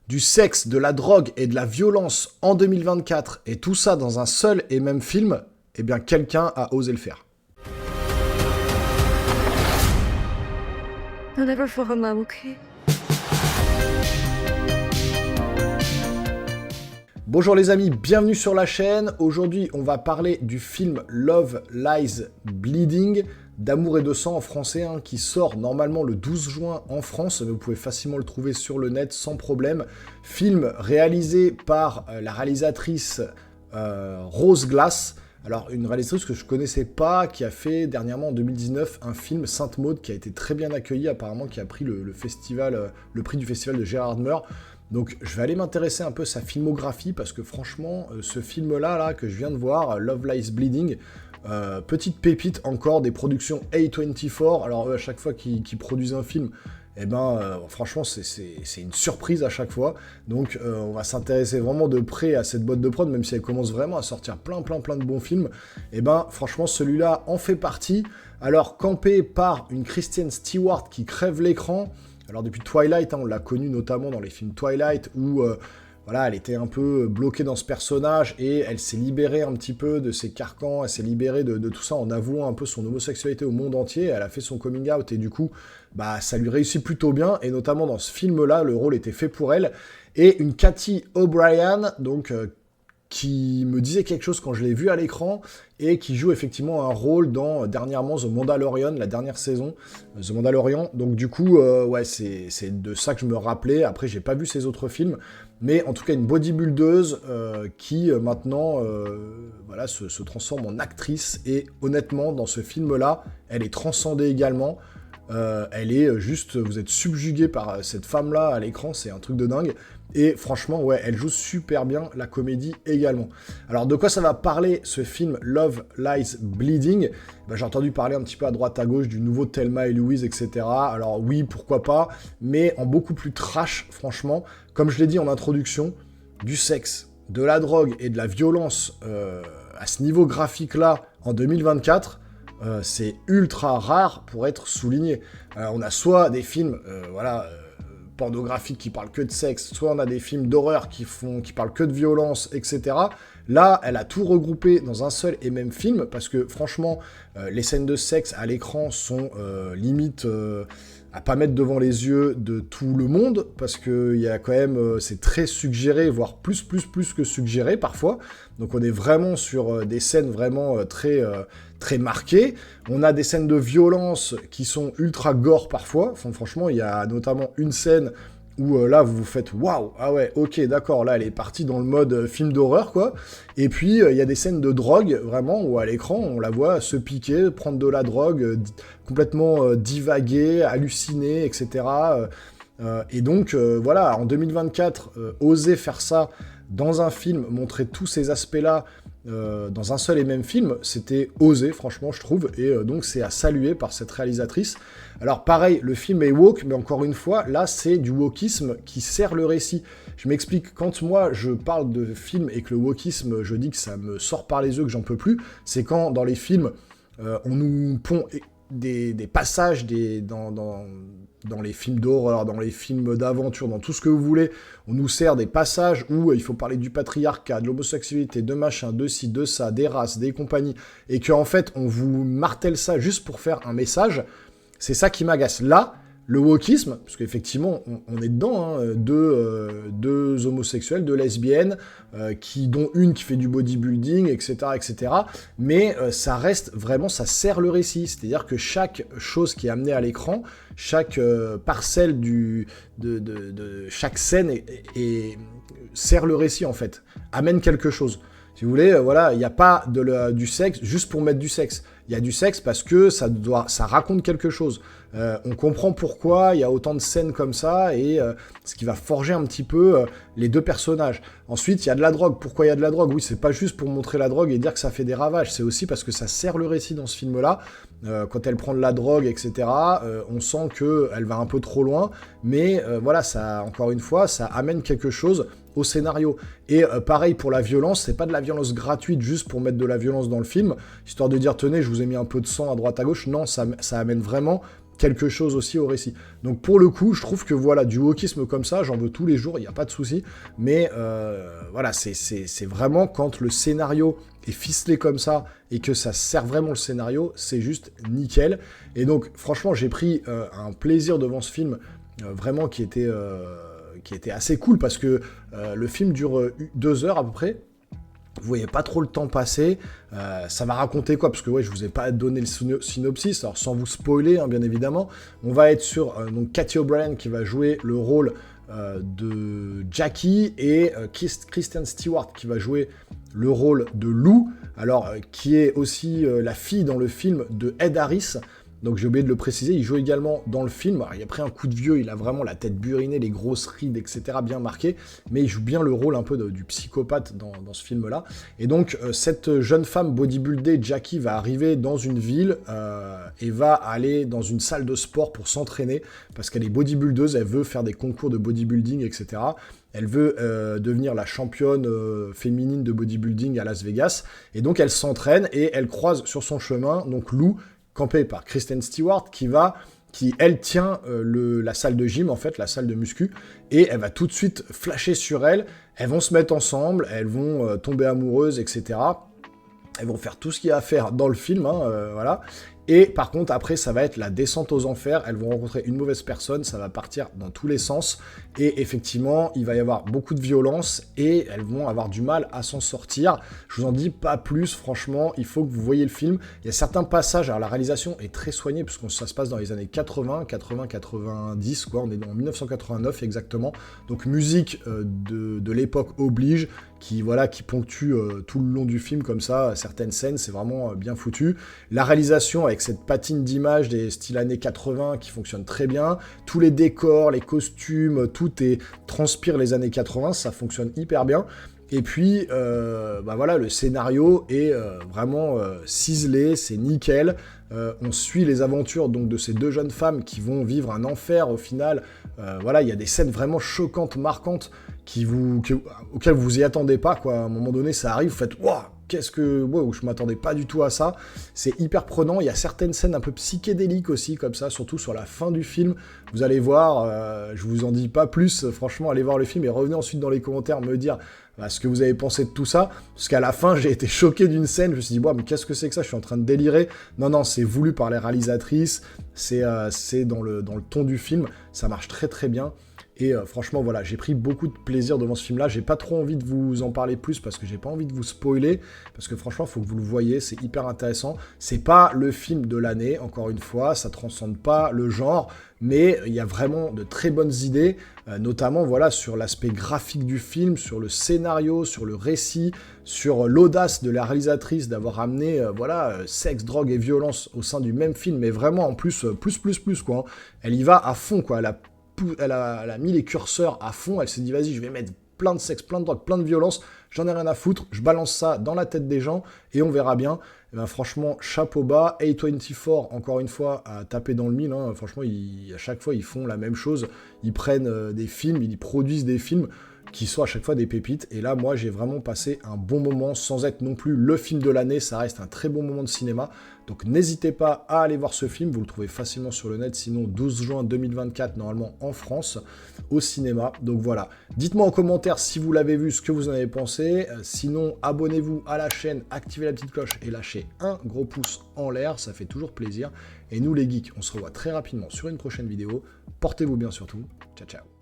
Du sexe, de la drogue et de la violence en 2024, et tout ça dans un seul et même film, eh bien quelqu'un a osé le faire. I'll never fall in love, okay? Bonjour les amis, bienvenue sur la chaîne. Aujourd'hui, on va parler du film Love Lies Bleeding, d'amour et de sang en français, qui sort normalement le 12 juin en France, mais vous pouvez facilement le trouver sur le net sans problème. Film réalisé par la réalisatrice Rose Glass. Alors, une réalisatrice que je connaissais pas, qui a fait dernièrement en 2019 un film Sainte Maud qui a été très bien accueilli, apparemment qui a pris le prix du festival de Gérard Meur. Donc, je vais aller m'intéresser un peu à sa filmographie parce que franchement, ce film-là que je viens de voir, Love Lies Bleeding, petite pépite encore des productions A24. Alors, eux, à chaque fois qu'ils produisent un film, eh ben, franchement, c'est une surprise à chaque fois. Donc, on va s'intéresser vraiment de près à cette boîte de prod, même si elle commence vraiment à sortir plein de bons films. Eh ben, franchement, celui-là en fait partie. Alors, campé par une Kristen Stewart qui crève l'écran. Alors, depuis Twilight, on l'a connue notamment dans les films Twilight, où voilà, elle était un peu bloquée dans ce personnage et elle s'est libérée un petit peu de ses carcans, elle s'est libérée de tout ça en avouant un peu son homosexualité au monde entier. Elle a fait son coming out et du coup, bah, ça lui réussit plutôt bien. Et notamment dans ce film-là, le rôle était fait pour elle. Et une Cathy O'Brien, donc qui me disait quelque chose quand je l'ai vu à l'écran et qui joue effectivement un rôle dans dernièrement The Mandalorian, la dernière saison, The Mandalorian. Donc du coup, ouais, c'est de ça que je me rappelais. Après, j'ai pas vu ses autres films, mais en tout cas une bodybuildeuse qui maintenant voilà, se transforme en actrice. Et honnêtement, dans ce film-là, elle est transcendée également. Elle est juste, vous êtes subjugué par cette femme-là à l'écran, c'est un truc de dingue. Et franchement, ouais, elle joue super bien la comédie également. Alors, de quoi ça va parler ce film Love Lies Bleeding ? Ben, j'ai entendu parler un petit peu à droite à gauche du nouveau Thelma et Louise, etc. Alors oui, pourquoi pas, mais en beaucoup plus trash, franchement. Comme je l'ai dit en introduction, du sexe, de la drogue et de la violence à ce niveau graphique-là en 2024, c'est ultra rare pour être souligné. On a soit des films, pornographiques qui parlent que de sexe, soit on a des films d'horreur qui parlent que de violence, etc. Là, elle a tout regroupé dans un seul et même film, parce que franchement, les scènes de sexe à l'écran sont limite à pas mettre devant les yeux de tout le monde, parce que il y a quand même, c'est très suggéré, voire plus que suggéré parfois. Donc on est vraiment sur des scènes vraiment très marquées. On a des scènes de violence qui sont ultra gore parfois. Enfin, franchement, il y a notamment une scène où là, vous vous faites « Waouh, ah ouais, ok, d'accord, là, elle est partie dans le mode film d'horreur, quoi. » Et puis, il y a des scènes de drogue, vraiment, où à l'écran, on la voit se piquer, prendre de la drogue, complètement divaguer, halluciner, etc. Et donc, voilà, en 2024, oser faire ça dans un film, montrer tous ces aspects-là dans un seul et même film, c'était osé, franchement, je trouve, et donc c'est à saluer par cette réalisatrice. Alors pareil, le film est woke, mais encore une fois, là, c'est du wokisme qui sert le récit. Je m'explique, quand moi, je parle de film et que le wokisme, je dis que ça me sort par les yeux, que j'en peux plus, c'est quand, dans les films, on nous pond des passages dans les films d'horreur, dans les films d'aventure, dans tout ce que vous voulez, on nous sert des passages où il faut parler du patriarcat, de l'homosexualité, de machin, de ci, de ça, des races, des compagnies, et qu'en fait, on vous martèle ça juste pour faire un message. C'est ça qui m'agace. Là, le wokisme, parce qu'effectivement, on est dedans, deux homosexuels, deux lesbiennes, dont une qui fait du bodybuilding, etc., etc. Mais ça reste vraiment, ça sert le récit. C'est-à-dire que chaque chose qui est amenée à l'écran, chaque parcelle de chaque scène sert le récit, en fait. Amène quelque chose. Si vous voulez, voilà, il n'y a pas du sexe juste pour mettre du sexe. Il y a du sexe parce que ça raconte quelque chose. On comprend pourquoi il y a autant de scènes comme ça et ce qui va forger un petit peu les deux personnages. Ensuite, il y a de la drogue. Pourquoi il y a de la drogue ? Oui, c'est pas juste pour montrer la drogue et dire que ça fait des ravages. C'est aussi parce que ça sert le récit dans ce film-là. Quand elle prend de la drogue, etc., on sent qu'elle va un peu trop loin. Mais voilà, ça, encore une fois, ça amène quelque chose au scénario. Et pareil pour la violence, c'est pas de la violence gratuite juste pour mettre de la violence dans le film, histoire de dire tenez, je vous ai mis un peu de sang à droite à gauche. Non, ça amène vraiment quelque chose aussi au récit. Donc pour le coup, je trouve que voilà, du wokisme comme ça, j'en veux tous les jours, il n'y a pas de souci, mais voilà, c'est vraiment quand le scénario est ficelé comme ça, et que ça sert vraiment le scénario, c'est juste nickel. Et donc franchement, j'ai pris un plaisir devant ce film, vraiment qui était assez cool, parce que le film dure 2 heures à peu près. Vous voyez pas trop le temps passer. Ça va raconter quoi? Parce que ouais, je vous ai pas donné le synopsis, alors sans vous spoiler, hein, bien évidemment. On va être sur donc Cathy O'Brien qui va jouer le rôle de Jackie, et Kristen Stewart qui va jouer le rôle de Lou, alors qui est aussi la fille dans le film de Ed Harris. Donc j'ai oublié de le préciser, il joue également dans le film. Alors, il a pris un coup de vieux, il a vraiment la tête burinée, les grosses rides, etc. bien marquées, mais il joue bien le rôle un peu du psychopathe dans ce film-là. Et donc cette jeune femme bodybuildée, Jackie, va arriver dans une ville et va aller dans une salle de sport pour s'entraîner, parce qu'elle est bodybuildeuse, elle veut faire des concours de bodybuilding, etc. Elle veut devenir la championne féminine de bodybuilding à Las Vegas, et donc elle s'entraîne, et elle croise sur son chemin donc Lou, campée par Kristen Stewart, qui elle tient la salle de gym, en fait, la salle de muscu, et elle va tout de suite flasher sur elle. Elles vont se mettre ensemble, elles vont tomber amoureuses, etc. Elles vont faire tout ce qu'il y a à faire dans le film, hein, voilà. Et par contre, après, ça va être la descente aux enfers. Elles vont rencontrer une mauvaise personne, ça va partir dans tous les sens. Et effectivement, il va y avoir beaucoup de violence et elles vont avoir du mal à s'en sortir. Je vous en dis pas plus, franchement, il faut que vous voyez le film. Il y a certains passages, alors la réalisation est très soignée, puisque ça se passe dans les années 90, quoi. On est en 1989 exactement. Donc musique de l'époque oblige, qui ponctue tout le long du film comme ça, certaines scènes, c'est vraiment bien foutu. La réalisation avec cette patine d'image des styles années 80 qui fonctionne très bien, tous les décors, les costumes, tout transpire les années 80, ça fonctionne hyper bien. Et puis, le scénario est vraiment ciselé, c'est nickel. On suit les aventures donc de ces deux jeunes femmes qui vont vivre un enfer au final. Il y a des scènes vraiment choquantes, marquantes, auxquelles vous y attendez pas, quoi. À un moment donné, ça arrive, vous faites waouh, je m'attendais pas du tout à ça. C'est hyper prenant. Il y a certaines scènes un peu psychédéliques aussi, comme ça, surtout sur la fin du film. Vous allez voir, je vous en dis pas plus. Franchement, allez voir le film et revenez ensuite dans les commentaires me dire ce que vous avez pensé de tout ça. Parce qu'à la fin, j'ai été choqué d'une scène. Je me suis dit, mais qu'est-ce que c'est que ça? Je suis en train de délirer. Non, c'est voulu par les réalisatrices. C'est dans le ton du film. Ça marche très très bien. Et franchement, voilà, j'ai pris beaucoup de plaisir devant ce film-là. J'ai pas trop envie de vous en parler plus parce que j'ai pas envie de vous spoiler. Parce que franchement, il faut que vous le voyez, c'est hyper intéressant. C'est pas le film de l'année, encore une fois, ça transcende pas le genre, mais il y a vraiment de très bonnes idées, notamment sur l'aspect graphique du film, sur le scénario, sur le récit, sur l'audace de la réalisatrice d'avoir amené sexe, drogue et violence au sein du même film, mais vraiment en plus, plus, quoi. Hein. Elle y va à fond, quoi. Elle a mis les curseurs à fond, elle s'est dit vas-y, je vais mettre plein de sexe, plein de drogue, plein de violence, j'en ai rien à foutre, je balance ça dans la tête des gens et on verra bien. Et ben franchement, chapeau bas, A24, encore une fois, à taper dans le mille, hein. Franchement, à chaque fois, ils font la même chose, ils prennent des films, ils produisent des films qui sont à chaque fois des pépites, et là, moi, j'ai vraiment passé un bon moment, sans être non plus le film de l'année, ça reste un très bon moment de cinéma, donc n'hésitez pas à aller voir ce film, vous le trouvez facilement sur le net, sinon 12 juin 2024, normalement en France, au cinéma, donc voilà. Dites-moi en commentaire si vous l'avez vu, ce que vous en avez pensé, sinon abonnez-vous à la chaîne, activez la petite cloche et lâchez un gros pouce en l'air, ça fait toujours plaisir, et nous les geeks, on se revoit très rapidement sur une prochaine vidéo, portez-vous bien surtout, ciao ciao.